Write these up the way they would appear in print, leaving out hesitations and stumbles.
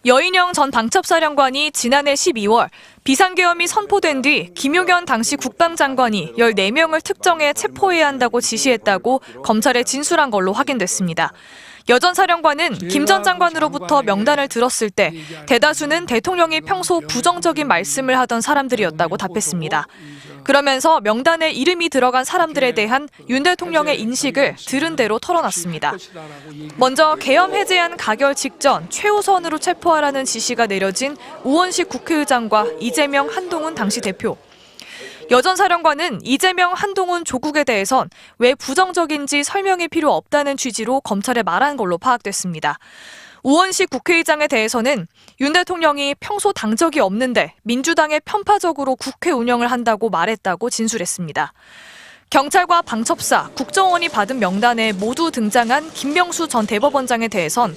여인영 전 방첩사령관이 지난해 12월 비상계엄이 선포된 뒤 김용현 당시 국방장관이 14명을 특정해 체포해야 한다고 지시했다고 검찰에 진술한 걸로 확인됐습니다. 여 전 사령관은 김 전 장관으로부터 명단을 들었을 때 대다수는 대통령이 평소 부정적인 말씀을 하던 사람들이었다고 답했습니다. 그러면서 명단에 이름이 들어간 사람들에 대한 윤 대통령의 인식을 들은 대로 털어놨습니다. 먼저 계엄 해제안 가결 직전 최우선으로 체포하라는 지시가 내려진 우원식 국회의장과 이재명, 한동훈 당시 대표. 여 전 사령관은 이재명, 한동훈 조국에 대해선 왜 부정적인지 설명이 필요 없다는 취지로 검찰에 말한 걸로 파악됐습니다. 우원식 국회의장에 대해서는 윤 대통령이 평소 당 적이 없는데 민주당에 편파적으로 국회 운영을 한다고 말했다고 진술했습니다. 경찰과 방첩사, 국정원이 받은 명단에 모두 등장한 김명수 전 대법원장에 대해선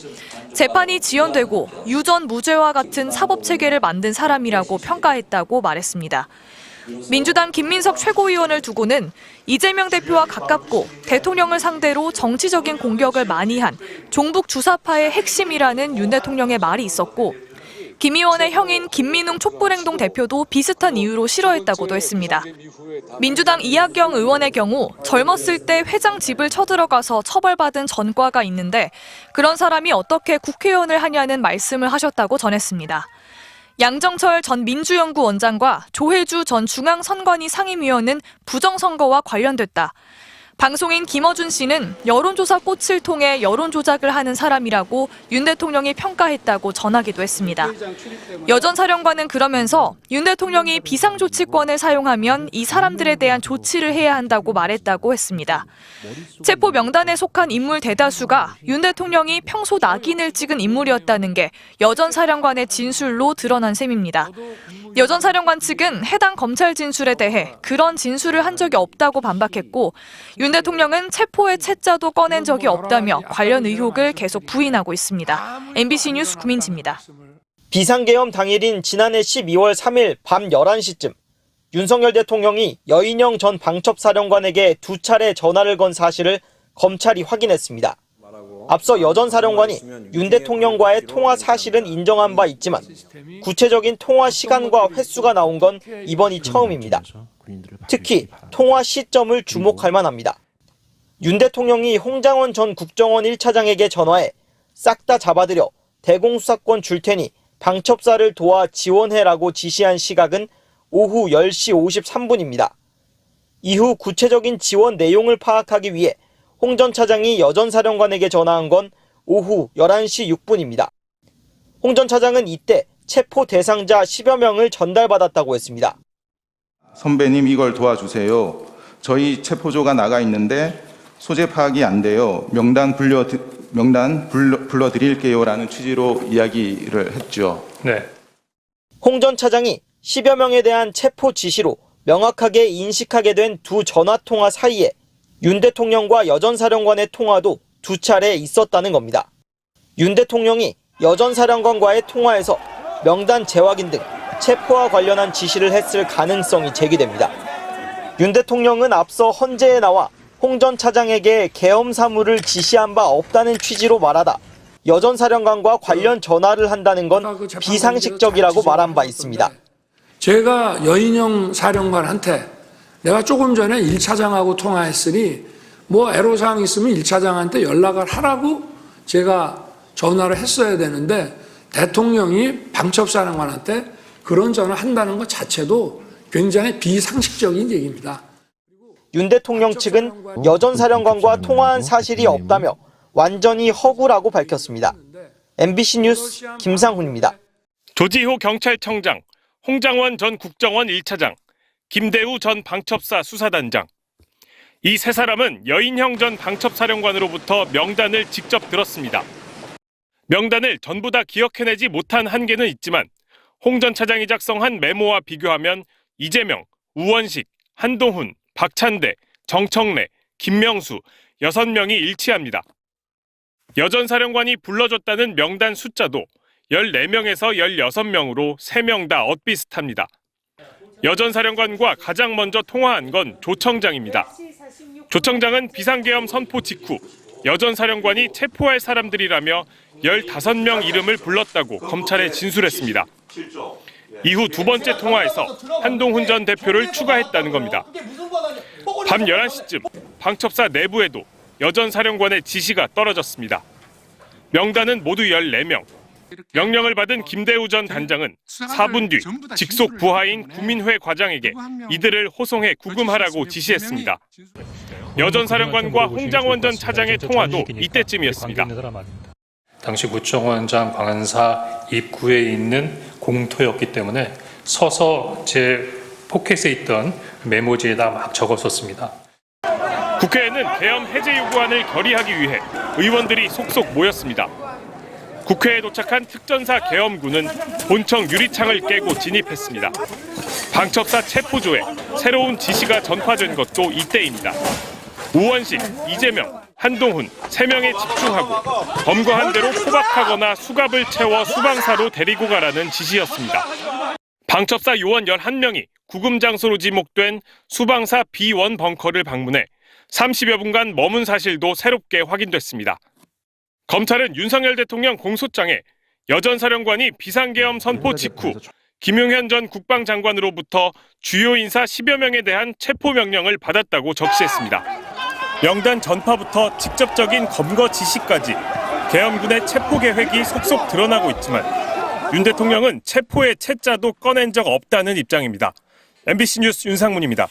재판이 지연되고 유전 무죄와 같은 사법체계를 만든 사람이라고 평가했다고 말했습니다. 민주당 김민석 최고위원을 두고는 이재명 대표와 가깝고 대통령을 상대로 정치적인 공격을 많이 한 종북 주사파의 핵심이라는 윤 대통령의 말이 있었고 김 의원의 형인 김민웅 촛불행동 대표도 비슷한 이유로 싫어했다고도 했습니다. 민주당 이학영 의원의 경우 젊었을 때 회장 집을 쳐들어가서 처벌받은 전과가 있는데 그런 사람이 어떻게 국회의원을 하냐는 말씀을 하셨다고 전했습니다. 양정철 전 민주연구원장과 조혜주 전 중앙선관위 상임위원은 부정선거와 관련됐다. 방송인 김어준 씨는 여론조사 꽃을 통해 여론조작을 하는 사람이라고 윤 대통령이 평가했다고 전하기도 했습니다. 여 전 사령관은 그러면서 윤 대통령이 비상조치권을 사용하면 이 사람들에 대한 조치를 해야 한다고 말했다고 했습니다. 체포 명단에 속한 인물 대다수가 윤 대통령이 평소 낙인을 찍은 인물이었다는 게 여 전 사령관의 진술로 드러난 셈입니다. 여 전 사령관 측은 해당 검찰 진술에 대해 그런 진술을 한 적이 없다고 반박했고 윤 대통령은 체포의 채자도 꺼낸 적이 없다며 관련 의혹을 계속 부인하고 있습니다. MBC 뉴스 구민지입니다. 비상계엄 당일인 지난해 12월 3일 밤 11시쯤 윤석열 대통령이 여인영 전 방첩사령관에게 2차례 전화를 건 사실을 검찰이 확인했습니다. 앞서 여 전 사령관이 윤 대통령과의 통화 사실은 인정한 바 있지만 구체적인 통화 시간과 횟수가 나온 건 이번이 처음입니다. 특히 통화 시점을 주목할 만합니다. 윤 대통령이 홍장원 전 국정원 1차장에게 전화해 싹 다 잡아들여 대공수사권 줄 테니 방첩사를 도와 지원해라고 지시한 시각은 오후 10시 53분입니다. 이후 구체적인 지원 내용을 파악하기 위해 홍 전 차장이 여 전 사령관에게 전화한 건 오후 11시 6분입니다. 홍 전 차장은 이때 체포 대상자 10여 명을 전달받았다고 했습니다. 선배님 이걸 도와주세요. 저희 체포조가 나가 있는데 소재 파악이 안 돼요. 명단 불러드릴게요라는 취지로 이야기를 했죠. 네. 홍 전 차장이 10여 명에 대한 체포 지시로 명확하게 인식하게 된 두 전화통화 사이에 윤 대통령과 여 전 사령관의 통화도 2차례 있었다는 겁니다. 윤 대통령이 여 전 사령관과의 통화에서 명단 재확인 등 체포와 관련한 지시를 했을 가능성이 제기됩니다. 윤 대통령은 앞서 헌재에 나와 홍 전 차장에게 계엄 사무를 지시한 바 없다는 취지로 말하다 여 전 사령관과 관련 전화를 한다는 건 비상식적이라고 말한 바 있습니다. 제가 여인영 사령관한테 내가 조금 전에 1차장하고 통화했으니 뭐 애로사항 있으면 1차장한테 연락을 하라고 제가 전화를 했어야 되는데 대통령이 방첩사령관한테 그런 전화를 한다는 것 자체도 굉장히 비상식적인 얘기입니다. 윤 대통령 측은 여 전 사령관과 통화한 사실이 없다며 완전히 허구라고 밝혔습니다. MBC 뉴스 김상훈입니다. 조지호 경찰청장, 홍장원 전 국정원 1차장, 김대우 전 방첩사 수사단장. 이 세 사람은 여인형 전 방첩사령관으로부터 명단을 직접 들었습니다. 명단을 전부 다 기억해내지 못한 한계는 있지만 홍 전 차장이 작성한 메모와 비교하면 이재명, 우원식, 한동훈, 박찬대, 정청래, 김명수 6명이 일치합니다. 여 전 사령관이 불러줬다는 명단 숫자도 14명에서 16명으로 3명 다 엇비슷합니다. 여 전 사령관과 가장 먼저 통화한 건 조 청장입니다. 조 청장은 비상계엄 선포 직후 여 전 사령관이 체포할 사람들이라며 15명 이름을 불렀다고 검찰에 진술했습니다. 이후 두 번째 통화에서 한동훈 전 대표를 추가했다는 겁니다. 밤 11시쯤 방첩사 내부에도 여 전 사령관의 지시가 떨어졌습니다. 명단은 모두 14명. 명령을 받은 김대우 전 단장은 4분 뒤 직속 부하인 구민회 과장에게 이들을 호송해 구금하라고 지시했습니다. 여 전 사령관과 홍장원 전 차장의 통화도 이때쯤이었습니다. 당시 구청원장 방한사 입구에 있는 공터였기 때문에 서서 제 포켓에 있던 메모지에다 막 적었었습니다. 국회에는 계엄 해제 요구안을 결의하기 위해 의원들이 속속 모였습니다. 국회에 도착한 특전사 계엄군은 본청 유리창을 깨고 진입했습니다. 방첩사 체포조에 새로운 지시가 전파된 것도 이때입니다. 우원식, 이재명, 한동훈 3명에 집중하고 검거한 대로 포박하거나 수갑을 채워 수방사로 데리고 가라는 지시였습니다. 방첩사 요원 11명이 구금 장소로 지목된 수방사 B1 벙커를 방문해 30여 분간 머문 사실도 새롭게 확인됐습니다. 검찰은 윤석열 대통령 공소장에 여 전 사령관이 비상계엄 선포 직후 김용현 전 국방장관으로부터 주요 인사 10여 명에 대한 체포 명령을 받았다고 적시했습니다. 명단 전파부터 직접적인 검거 지시까지 계엄군의 체포 계획이 속속 드러나고 있지만 윤 대통령은 체포의 채자도 꺼낸 적 없다는 입장입니다. MBC 뉴스 윤상문입니다.